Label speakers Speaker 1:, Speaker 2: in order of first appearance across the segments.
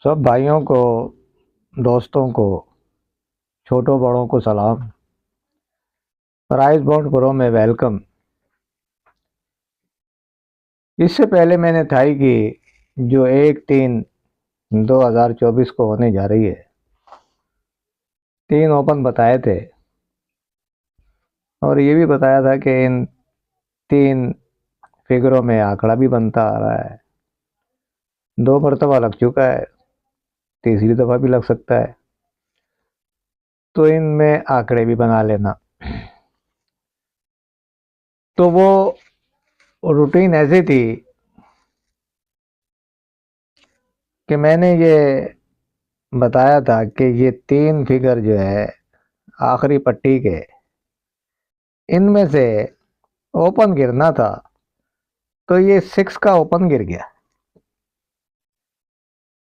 Speaker 1: सब भाइयों को, दोस्तों को, छोटों बड़ों को सलाम। प्राइस बॉन्ड प्रो में वेलकम। इससे पहले मैंने थाई की जो 1/3/2024 को होने जा रही है, 3 ओपन बताए थे और ये भी बताया था कि इन 3 फिगरों में आंकड़ा भी बनता आ रहा है। 2 मरतबा लग चुका है, तीसरी दफ़ा भी लग सकता है, तो इनमें आंकड़े भी बना लेना। तो वो रूटीन ऐसी थी कि मैंने ये बताया था कि ये 3 फिगर जो है आखिरी पट्टी के, इनमें से ओपन गिरना था, तो ये 6 का ओपन गिर गया।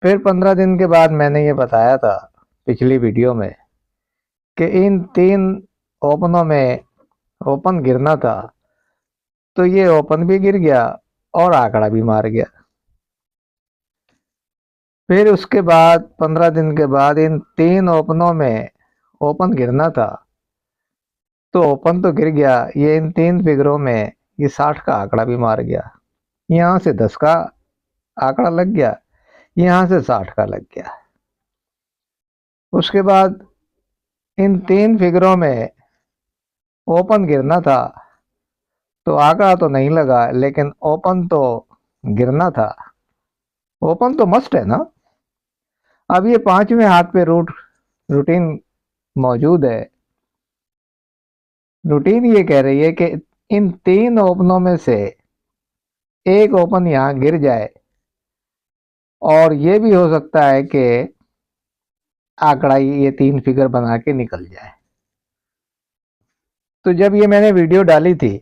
Speaker 1: फिर 15 दिन के बाद मैंने ये बताया था पिछली वीडियो में कि इन 3 ओपनों में ओपन गिरना था, तो ये ओपन भी गिर गया और आंकड़ा भी मार गया। फिर उसके बाद 15 दिन के बाद इन 3 ओपनों में ओपन गिरना था, तो ओपन तो गिर गया, ये इन 3 फिगरों में ये 60 का आंकड़ा भी मार गया। यहाँ से 10 का आंकड़ा लग गया, यहाँ से 60 का लग गया। उसके बाद इन 3 फिगरों में ओपन गिरना था, तो आंकड़ा तो नहीं लगा, लेकिन ओपन तो गिरना था। ओपन तो मस्ट है ना। अब ये 5वें हाथ पे रूटीन मौजूद है। रूटीन ये कह रही है कि इन 3 ओपनों में से एक ओपन यहाँ गिर जाए, और ये भी हो सकता है कि आंकड़ा ये 3 फिगर बना के निकल जाए। तो जब ये मैंने वीडियो डाली थी,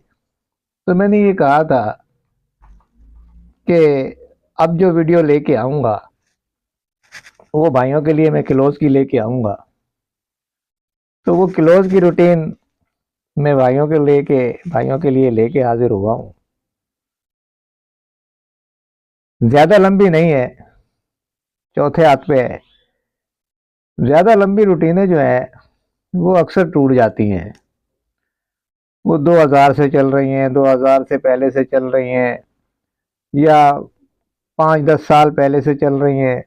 Speaker 1: तो मैंने ये कहा था कि अब जो वीडियो लेके आऊँगा वो भाइयों के लिए मैं क्लोज की लेके आऊँगा। तो वो क्लोज की रूटीन मैं भाइयों के लिए लेके हाजिर हुआ हूँ। ज़्यादा लंबी नहीं है, चौथे हाथ पे है। ज़्यादा लंबी रूटीनें जो है वो अक्सर टूट जाती हैं। वो 2000 से चल रही हैं, 2000 से पहले से चल रही हैं, या 5-10 साल पहले से चल रही हैं,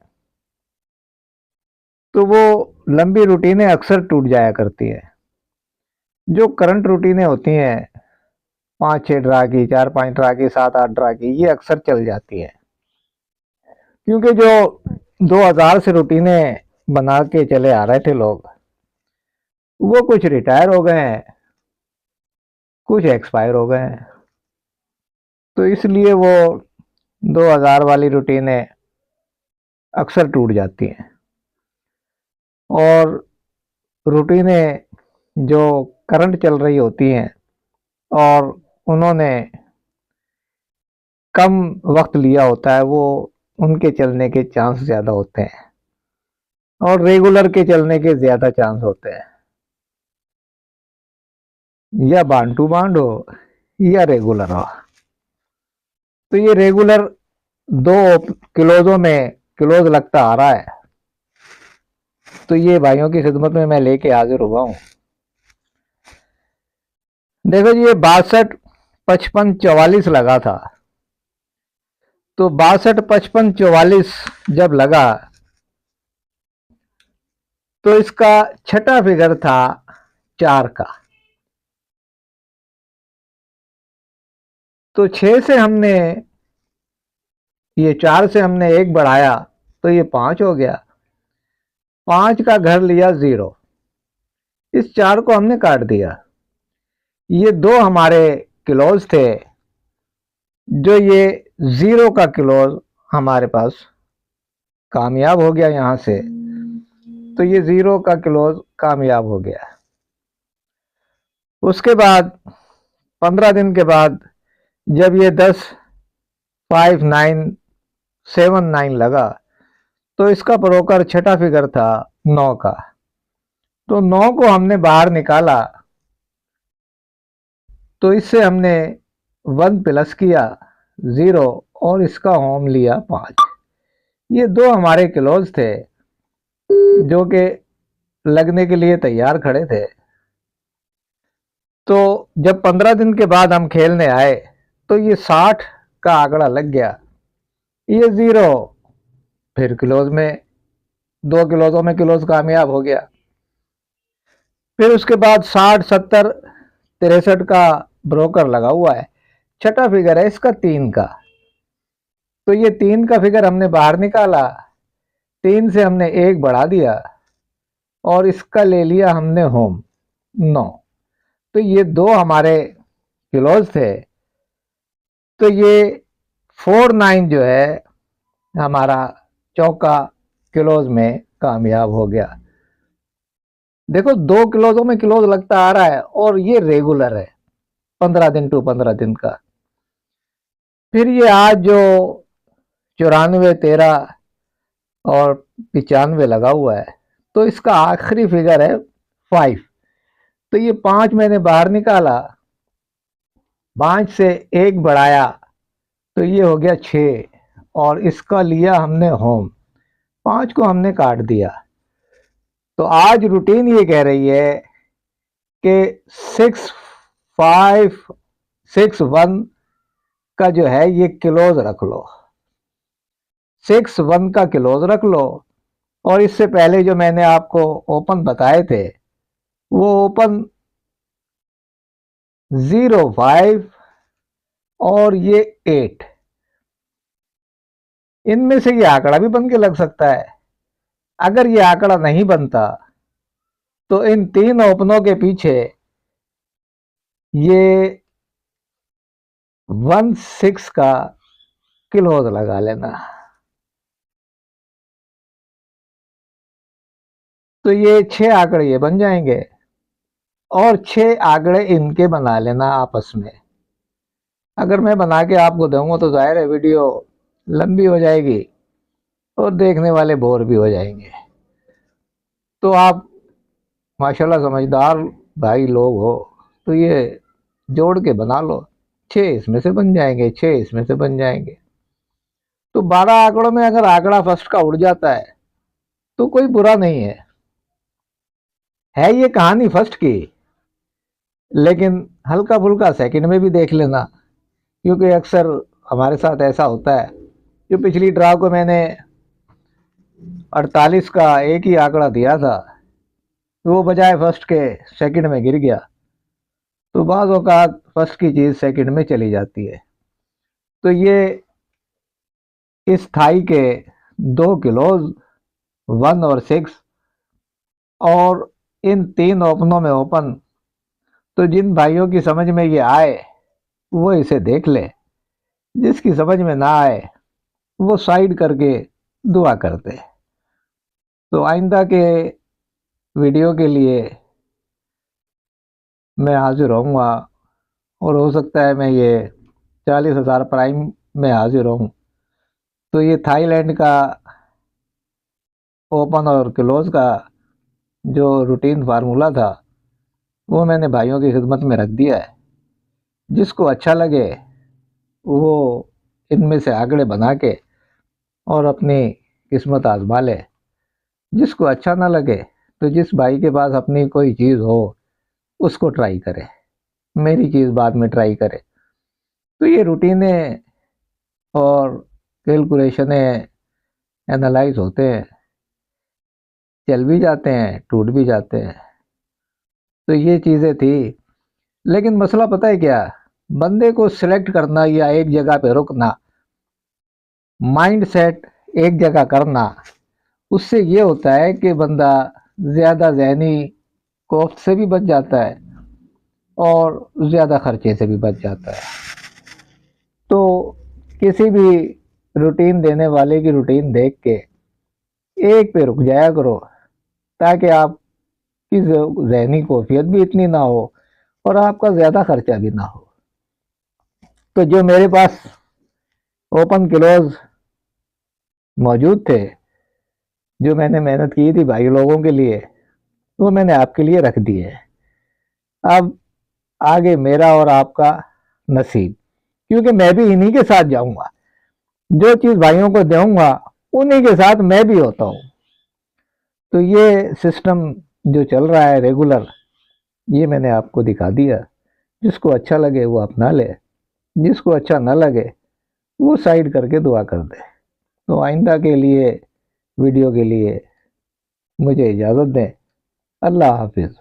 Speaker 1: तो वो लंबी रूटीनें अक्सर टूट जाया करती हैं। जो करंट रूटीनें होती हैं, 5-6 ड्रा की, 4-5 ड्रा की, 7-8 ड्रा की, ये अक्सर चल जाती हैं। क्योंकि जो 2000 से रूटीनें बना के चले आ रहे थे लोग, वो कुछ रिटायर हो गए हैं, कुछ एक्सपायर हो गए हैं। तो इसलिए वो 2000 वाली रूटीनें अक्सर टूट जाती हैं। और रूटीनें जो करंट चल रही होती हैं और उन्होंने कम वक्त लिया होता है, वो उनके चलने के चांस ज़्यादा होते हैं, और रेगुलर के चलने के ज़्यादा चांस होते हैं। या बांड टू बांड हो या रेगुलर हो। तो ये रेगुलर 2 क्लोजों में क्लोज लगता आ रहा है, तो ये भाइयों की खिदमत में मैं लेके हाजिर हुआ हूँ। देखो जी, ये 62-55-44 लगा था। तो 62-55-44 जब लगा, तो इसका छठा फिगर था 4 का। तो 6 से हमने, ये 4 से हमने 1 बढ़ाया, तो ये 5 हो गया। 5 का घर लिया 0, इस 4 को हमने काट दिया। ये 2 हमारे क्लोज थे, जो ये 0 का क्लोज हमारे पास कामयाब हो गया यहां से। तो ये 0 का क्लोज कामयाब हो गया। उसके बाद 15 दिन के बाद जब ये 10-5-9-7-9 लगा, तो इसका ब्रोकर छठा फिगर था 9 का। तो 9 को हमने बाहर निकाला, तो इससे हमने 1 प्लस किया 0, और इसका होम लिया 5। ये दो हमारे क्लोज थे जो कि लगने के लिए तैयार खड़े थे। तो जब 15 दिन के बाद हम खेलने आए तो ये 60 का आंकड़ा लग गया, ये 0। फिर क्लोज में, दो क्लोजों में क्लोज कामयाब हो गया। फिर उसके बाद 60, 70, 63 का ब्रोकर लगा हुआ है। छठा फिगर है इसका 3 का। तो ये 3 का फिगर हमने बाहर निकाला, 3 से हमने 1 बढ़ा दिया और इसका ले लिया हमने होम 9। तो ये दो हमारे क्लोज थे। तो ये 49 जो है हमारा चौका क्लोज में कामयाब हो गया। देखो, दो क्लोजों में क्लोज लगता आ रहा है और ये रेगुलर है 15 दिन टू 15 दिन का। फिर ये आज जो 94, 13 और 95 लगा हुआ है, तो इसका आखिरी फिगर है 5। तो ये 5 मैंने बाहर निकाला, 5 से 1 बढ़ाया तो ये हो गया 6 और इसका लिया हमने होम, 5 को हमने काट दिया। तो आज रूटीन ये कह रही है कि 6, 5, 6, 1 का जो है ये क्लोज रख लो, 6, 1 का क्लोज रख लो। और इससे पहले जो मैंने आपको ओपन बताए थे वो ओपन 0, 5 और ये 8, इनमें से ये आंकड़ा भी बन के लग सकता है। अगर ये आंकड़ा नहीं बनता तो इन 3 ओपनों के पीछे ये 1, 6 का क्लोज लगा लेना। तो ये 6 आंकड़े ये बन जाएंगे और 6 आंकड़े इनके बना लेना आपस में। अगर मैं बना के आपको दूंगा तो जाहिर है वीडियो लंबी हो जाएगी और देखने वाले बोर भी हो जाएंगे। तो आप माशाल्लाह समझदार भाई लोग हो तो ये जोड़ के बना लो, 6 इसमें से बन जाएंगे, 6 इसमें से बन जाएंगे। तो 12 आंकड़ों में अगर आंकड़ा फर्स्ट का उड़ जाता है तो कोई बुरा नहीं है ये कहानी फर्स्ट की। लेकिन हल्का फुल्का सेकंड में भी देख लेना, क्योंकि अक्सर हमारे साथ ऐसा होता है। जो पिछली ड्रा को मैंने 48 का एक ही आंकड़ा दिया था, तो वो बजाय फर्स्ट के सेकंड में गिर गया। तो बाज़ औक़ात फर्स्ट की चीज़ सेकंड में चली जाती है। तो ये इस थाई के 2 किलोज 1 और 6 और इन 3 ओपनों में ओपन। तो जिन भाइयों की समझ में ये आए वो इसे देख ले, जिसकी समझ में ना आए वो साइड करके दुआ करते। तो आइंदा के वीडियो के लिए मैं हाजिर रहूँगा और हो सकता है मैं ये 40,000 प्राइम में हाजिर रहूँ। तो ये थाईलैंड का ओपन और क्लोज का जो रूटीन फार्मूला था वो मैंने भाइयों की खिदमत में रख दिया है। जिसको अच्छा लगे वो इनमें से आंकड़े बना के और अपनी किस्मत आजमा ले। जिसको अच्छा ना लगे तो जिस भाई के पास अपनी कोई चीज़ हो उसको ट्राई करे, मेरी चीज़ बाद में ट्राई करे। तो ये रूटीनें और कैलकुलेशनें एनालाइज होते हैं, चल भी जाते हैं, टूट भी जाते हैं। तो ये चीज़ें थी। लेकिन मसला पता है क्या, बंदे को सिलेक्ट करना या एक जगह पे रुकना, माइंड सेट एक जगह करना, उससे ये होता है कि बंदा ज़्यादा ज़हनी कोफ्त से भी बच जाता है और ज़्यादा खर्चे से भी बच जाता है। तो किसी भी रूटीन देने वाले की रूटीन देख के एक पे रुक जाया करो, ताकि आपकी ज़हनी कैफियत भी इतनी ना हो और आपका ज़्यादा खर्चा भी ना हो। तो जो मेरे पास ओपन क्लोज मौजूद थे, जो मैंने मेहनत की थी भाई लोगों के लिए, वो मैंने आपके लिए रख दिए। अब आगे मेरा और आपका नसीब, क्योंकि मैं भी इन्हीं के साथ जाऊंगा। जो चीज़ भाइयों को दूंगा उन्हीं के साथ मैं भी होता हूँ। तो ये सिस्टम जो चल रहा है रेगुलर, ये मैंने आपको दिखा दिया। जिसको अच्छा लगे वो अपना ले, जिसको अच्छा ना लगे वो साइड करके दुआ कर दे। तो आइंदा के लिए वीडियो के लिए मुझे इजाज़त दें। अल्लाह हाफिज़।